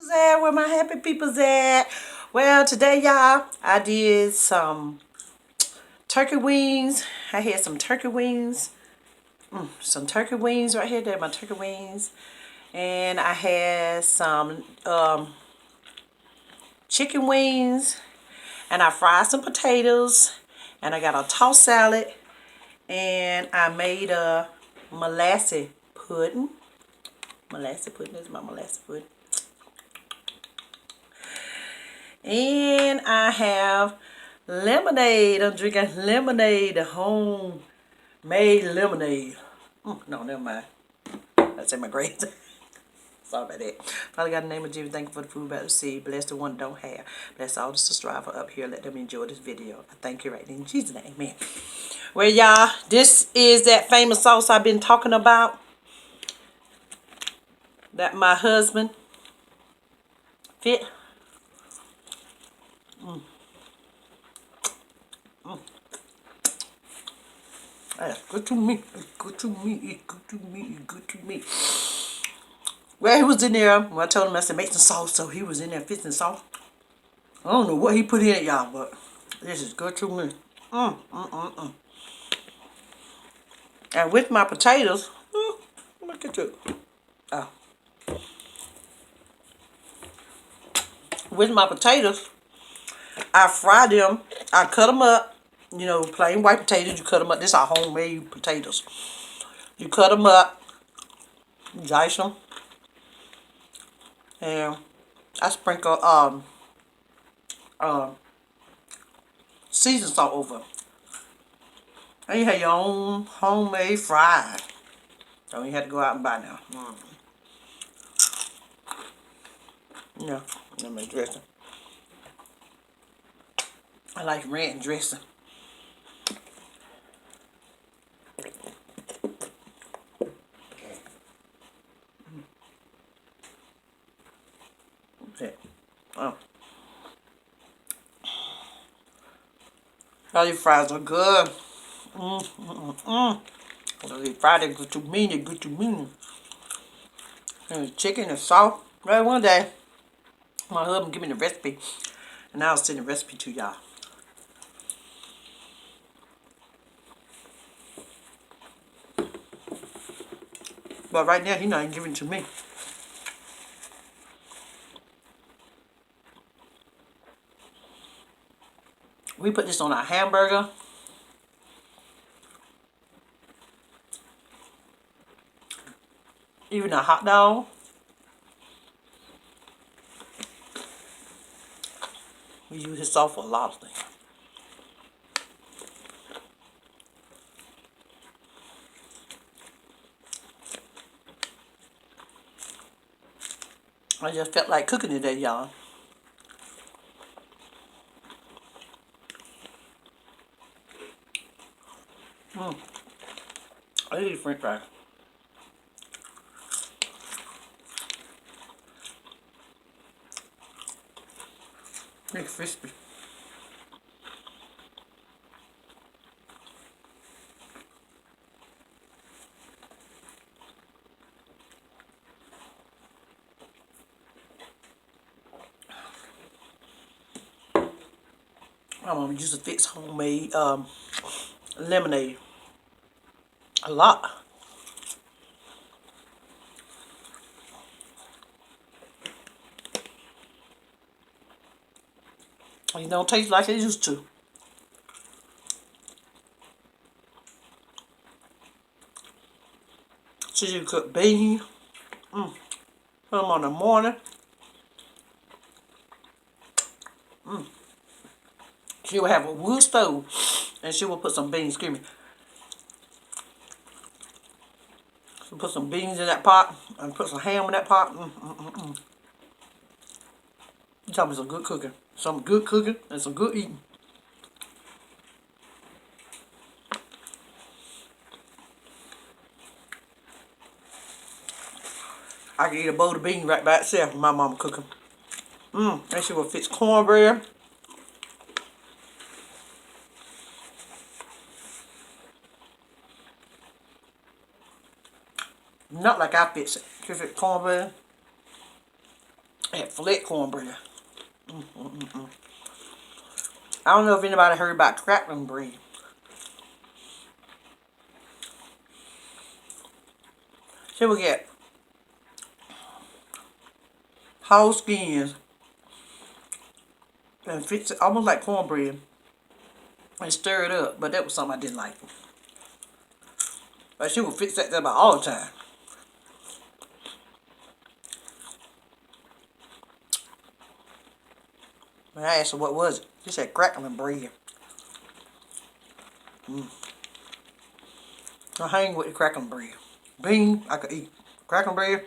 people's at? Where my happy people's at? Well, today, y'all, I did some turkey wings. I had some turkey wings. Some turkey wings right here. They're my turkey wings. And I had some chicken wings. And I fried some potatoes. And I got a tossed salad. And I made a molasse pudding. Molasse pudding. This is my molasse pudding. And I have lemonade. I'm drinking lemonade. Homemade lemonade. No, never mind. That's in my grades. Sorry about that. Father God, in the name of Jesus, thank you for the food about to see. Bless the one that don't have. Bless all the subscribers up here. Let them enjoy this video. I thank you right in Jesus' name. Amen. Well, y'all, this is that famous sauce I've been talking about. That my husband fit. That's good to me. It's good to me. It's good to me. It's good to me. Well, he was in there. Well, I told him I said make some sauce, so he was in there fixing sauce. I don't know what he put in it, y'all, but this is good to me. And with my potatoes, look at you. Oh. With my potatoes, I fry them. I cut them up. You know, plain white potatoes. You cut them up. This are homemade potatoes. You cut them up. You dice them. And I sprinkle seasoned salt over. And you have your own homemade fries. Don't you have to go out and buy now. Yeah, let me dressing. I like ranch dressing. Okay. Oh. All these fries are good. These fries are good to me. They're good to me. And the chicken and salt. Right, one day, my husband gave me the recipe. And I'll send the recipe to y'all. But right now, he's not even giving it to me. We put this on our hamburger. Even a hot dog. We use this sauce for a lot of things. I just felt like cooking today, y'all. I eat french fries. They're crispy. My mom used to fix homemade lemonade. A lot. It don't taste like it used to. So you cook beans. Put them on the morning. She would have a wood stove. And she would put some beans, excuse me. She put some beans in that pot. And put some ham in that pot. You talking about some good cooking. Some good cooking and some good eating. I could eat a bowl of beans right by itself when my mama cooking. And she would fix cornbread. Not like I fix it. She fix cornbread. had flat cornbread. I don't know if anybody heard about crackling bread. So we get whole skins and fix it almost like cornbread and stir it up. But that was something I didn't like. But she would fix that about all the time. When I asked her what was it, she said crackling bread. I hang with the crackling bread. Bean, I could eat. Crackling bread,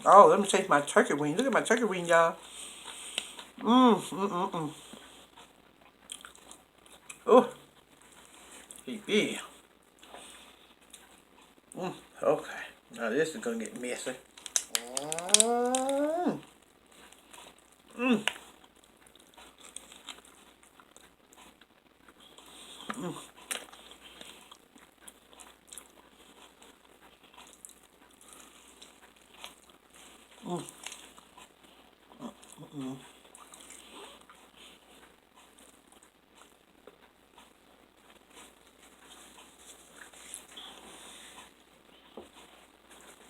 oh, let me taste my turkey wing. Look at my turkey wing, y'all. Oh, yeah. Okay, now this is gonna get messy. Mm. Mm. Mm. Mm. Mm.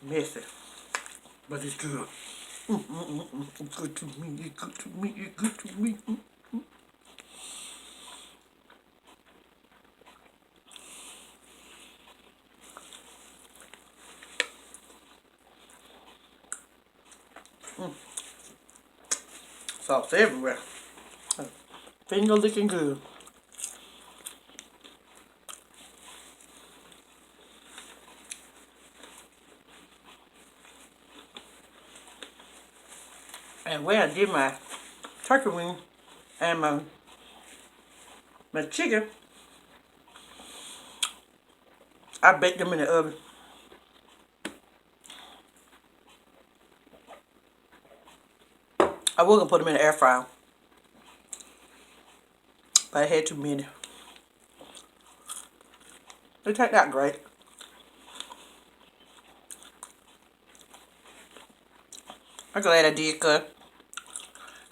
Messy, but it's good. It's good to me. It's good to me. It's good to me. Sauce everywhere. Finger looking good. And where I did my turkey wing and my chicken, I baked them in the oven. I was gonna put them in the air fryer, but I had too many. They turned out great. I'm glad I did, cause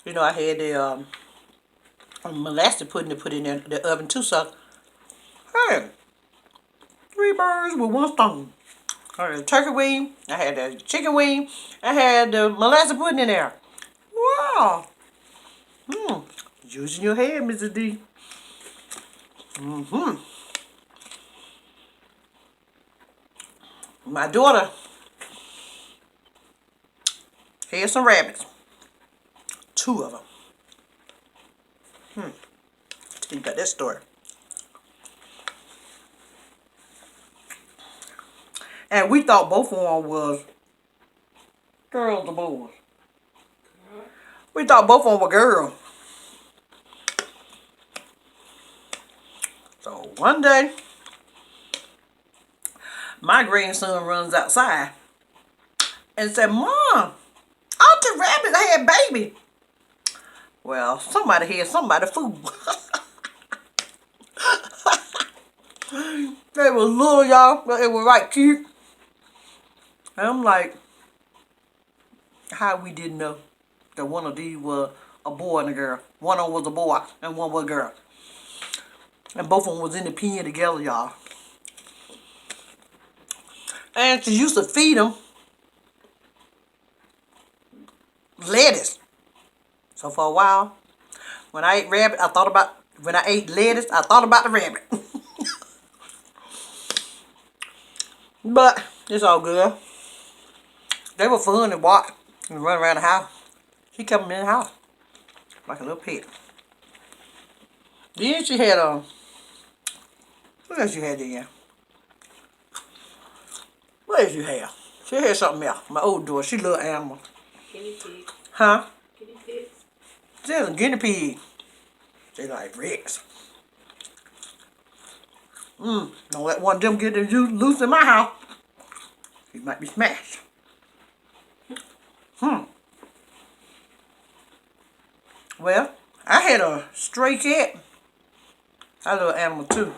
you know I had the molasse pudding to put in the oven too. So hey, 3 birds with 1 stone. I had the turkey wing, I had the chicken wing, I had the molasse pudding in there. Wow. Using your head, Mrs. D. My daughter had some rabbits. 2 of them. Tell you about that story. And we thought both of them was girls or boys. We thought both of them were girls. So one day, my grandson runs outside and said, "Mom, all the rabbits had baby." Well, somebody had somebody food. They were little, y'all, but they were right cute. And I'm like, how we didn't know that one of these was a boy and a girl. One of them was a boy and one was a girl. And both of them was in the pen together, y'all. And she used to feed them lettuce. So for a while, when I ate rabbit, I thought about, when I ate lettuce, I thought about the rabbit. But it's all good. They were fun to watch and run around the house. She kept them in the house like a little pet. Then she had what else you had there? What else you have? She had something else. My old daughter, she loved animals. Guinea pig. Huh? Guinea pigs. She had a guinea pig. They like Rex. Don't let one of them get loose in my house. He might be smashed. Well, I had a stray cat. I love animal too.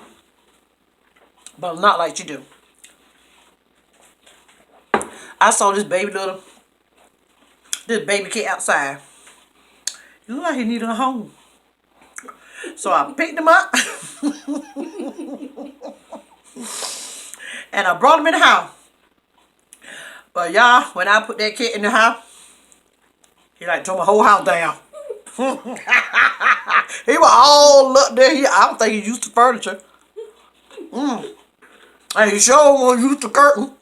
But not like you do. I saw this baby little This baby cat outside. He looked like he needed a home. So I picked him up and I brought him in the house. But y'all, when I put that cat in the house, he like tore my whole house down. He was all up there. I don't think he used the furniture. And he sure won't use the curtain.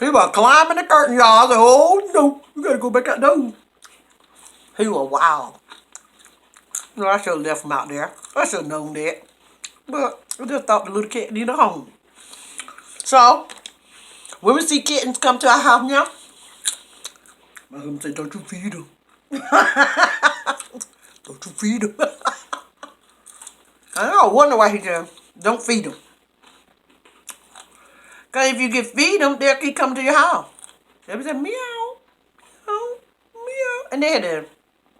He was climbing the curtain, y'all. I said, oh no, you gotta go back out there. He was wild. No, I should have left him out there. I should have known that. But I just thought the little cat needed a home. So, when we see kittens come to our house now, my husband said, don't you feed them. Don't you feed them. I don't wonder why he said, don't feed them. Because if you can feed them, they'll keep coming to your house. They said, meow, meow, meow. And they had the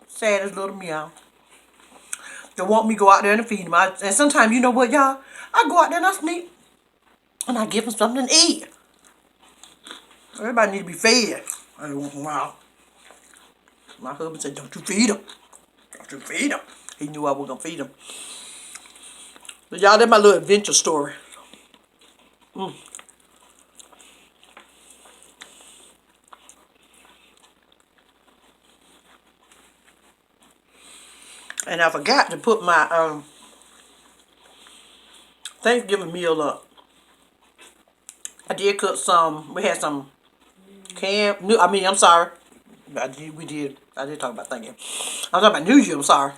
saddest little meow. They want me to go out there and feed them. And sometimes, you know what, y'all? I go out there and I sneak. And I give them something to eat. Everybody need to be fed. Every once in a while. My husband said, don't you feed them. Don't you feed them. He knew I was going to feed them. But y'all, that's my little adventure story. And I forgot to put my Thanksgiving meal up. I did cook some. We had some I'm sorry. I did talk about Thanksgiving. I'm talking about New Year. I'm sorry.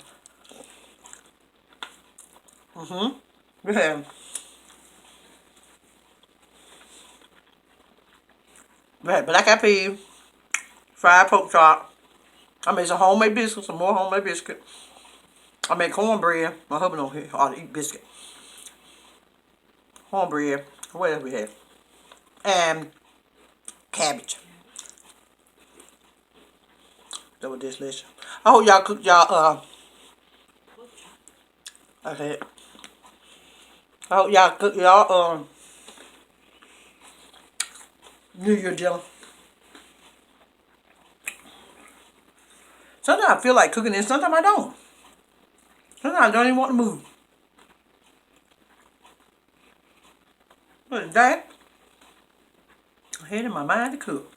We had black eyed peas, fried pork chop. I made some homemade biscuits, some more homemade biscuit. I made cornbread. My husband don't ought to eat biscuit. Cornbread. What else we had? And cabbage. That was delicious. I hope y'all cook y'all okay. I hope y'all cook y'all New Year dinner. Sometimes I feel like cooking it, sometimes I don't. Sometimes I don't even want to move. But that, I had in my mind to cook.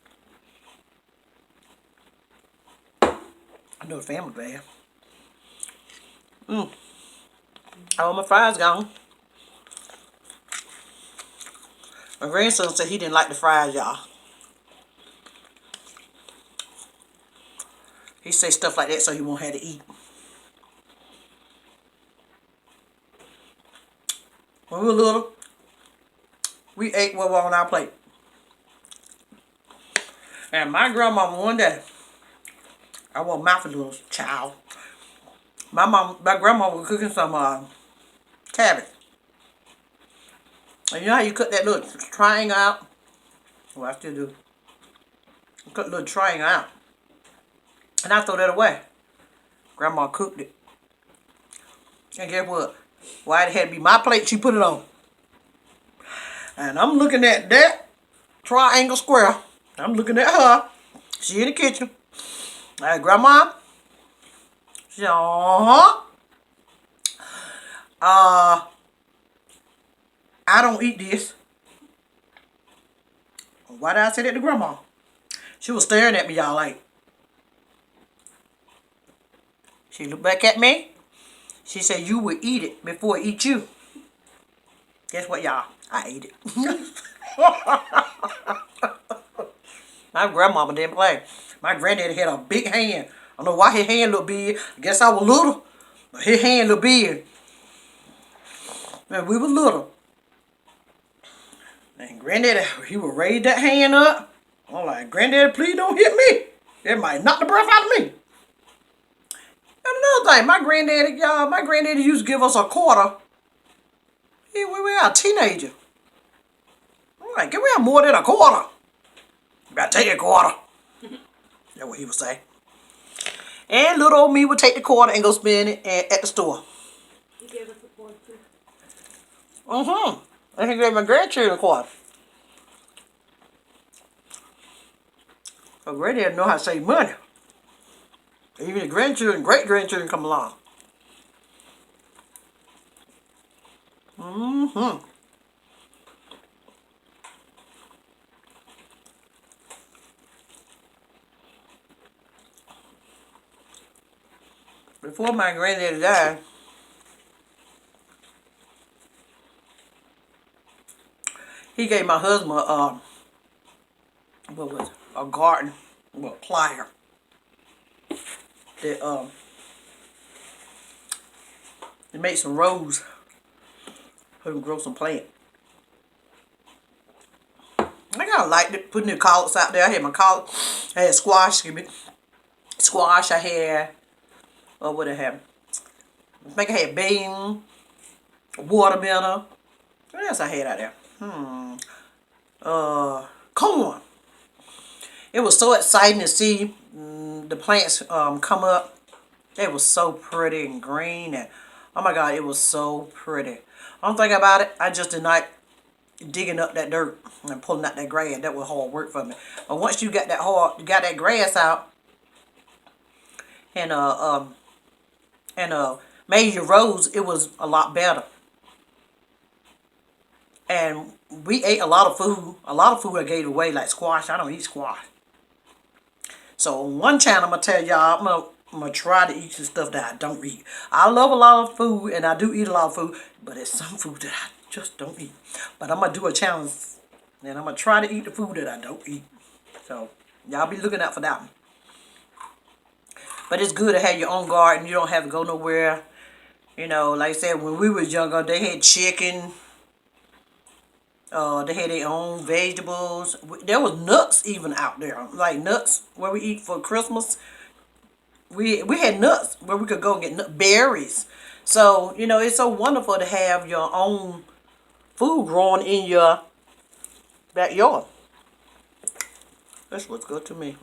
I know the family bad. All my fries gone. My grandson said he didn't like the fries, y'all. He say stuff like that so he won't have to eat. When we were little, we ate what was on our plate. And my grandmama one day, I was mouth a little child. My grandma was cooking some cabbage. And you know how you cut that little triangle out? Well, I still do. Cut a little triangle out. And I throw that away. Grandma cooked it. And guess what? Why it had to be my plate, she put it on. And I'm looking at that triangle square. I'm looking at her. She in the kitchen. Hey, Grandma. She said, I don't eat this. Why did I say that to Grandma? She was staring at me, y'all, like. She looked back at me. She said, you would eat it before it eat you. Guess what, y'all? I ate it. My grandmama didn't play. My granddaddy had a big hand. I don't know why his hand looked big. I guess I was little. But his hand looked big. Man, we were little. And granddaddy, he would raise that hand up. I'm like, granddaddy, please don't hit me. It might knock the breath out of me. And another thing, my granddaddy used to give us a quarter. We were a teenager. I'm like, can we have more than a quarter? You gotta take a quarter. That's what he would say. And little old me would take the quarter and go spend it at the store. He gave us a quarter too. And he gave my grandchildren a quarter. But granddad know how to save money. Even the grandchildren, great-grandchildren come along. Mm-hmm. Before my granddaddy died, he gave my husband what was it? A garden, well, plier. That they made some rows for him to grow some plants. I kind of liked it, putting the collards out there. I had my collard, I had squash, excuse me. Squash, I had, what I have? I think I had bean, watermelon. What else I had out there? Corn. It was so exciting to see the plants come up. They were so pretty and green, and oh my God, it was so pretty. One thing about it, I just did not digging up that dirt and pulling out that grass. That was hard work for me. But once you got that grass out, and made your rows, it was a lot better. And we ate a lot of food. A lot of food I gave away, like squash. I don't eat squash. So on one channel, I'm going to tell y'all, I'm gonna try to eat some stuff that I don't eat. I love a lot of food, and I do eat a lot of food, but it's some food that I just don't eat. But I'm going to do a challenge, and I'm going to try to eat the food that I don't eat. So y'all be looking out for that one. But it's good to have your own garden. You don't have to go nowhere. You know, like I said, when we was younger, they had chicken. They had their own vegetables. There was nuts even out there, like nuts where we eat for Christmas. We had nuts where we could go and get berries. So you know, it's so wonderful to have your own food growing in your backyard. That's what's good to me.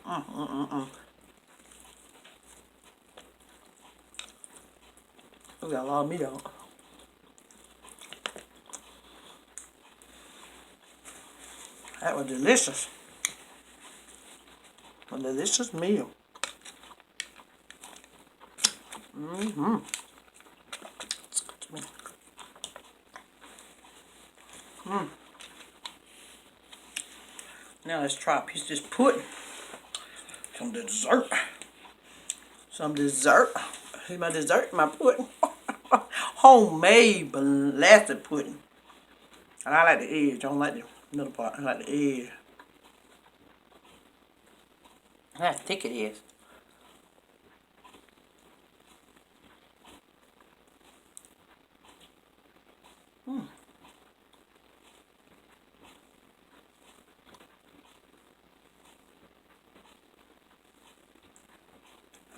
We got a lot of meat on it. That was delicious. A delicious meal. It's good to me. Now let's try a piece of this pudding. Some dessert. Some dessert. Here's my dessert, my pudding. Homemade blasted pudding. And I like the edge. I don't like the middle part. I like the edge. How thick it is.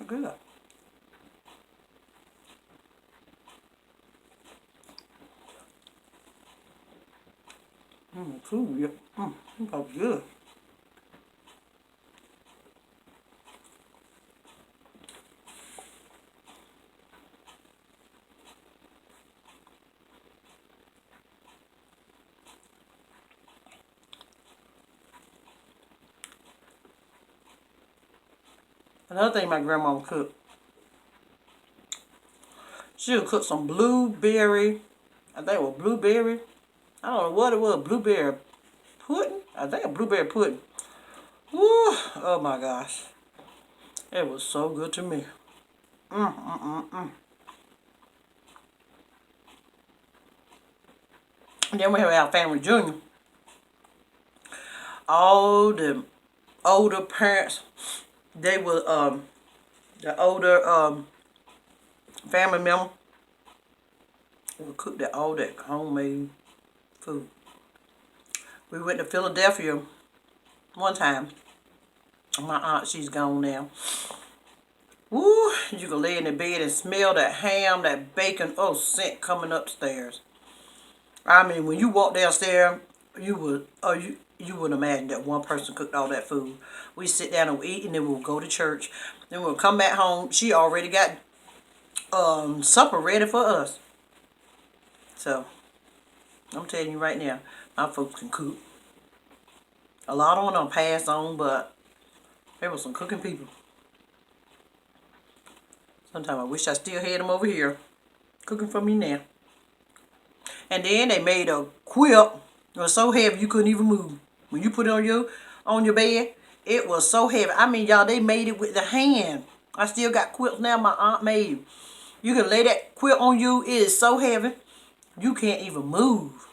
Good. Food, yeah. That's good. Another thing my grandma would cook. She would cook some blueberry. I think it was blueberry. I don't know what it was. Blueberry pudding? I think a blueberry pudding. Woo! Oh my gosh. It was so good to me. And then we have our family reunion. All the older parents, they were the older family member would cook all that homemade food. We went to Philadelphia one time. My aunt, she's gone now. Woo! You could lay in the bed and smell that ham, that bacon, scent coming upstairs. I mean, when you walk downstairs, you wouldn't imagine that one person cooked all that food. We sit down and we eat, and then we'll go to church. Then we'll come back home. She already got supper ready for us. So, I'm telling you right now, my folks can cook. A lot of them are passed on, but They were some cooking people. Sometimes I wish I still had them over here cooking for me now. And then they made a quilt. It was so heavy you couldn't even move. When you put it on your bed, it was so heavy. I mean, y'all, they made it with the hand. I still got quilts now my aunt made. You can lay that quilt on you. It is so heavy, you can't even move.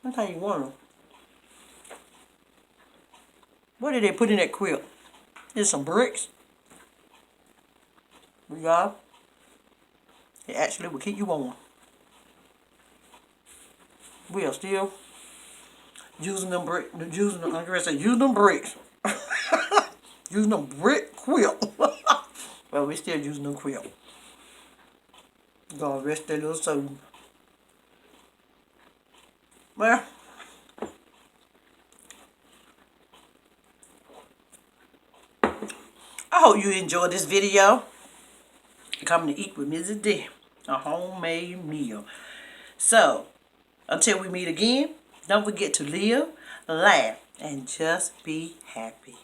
I'll tell you one. What did they put in that quilt? There's some bricks. Y'all, it actually will keep you warm. We are still using them bricks. Using them bricks. Using them brick quilt. Well, we still using them quilt. Gonna rest their little soul. Well, I hope you enjoyed this video. Coming to eat with Mrs. D. A homemade meal. So, until we meet again, don't forget to live, laugh, and just be happy.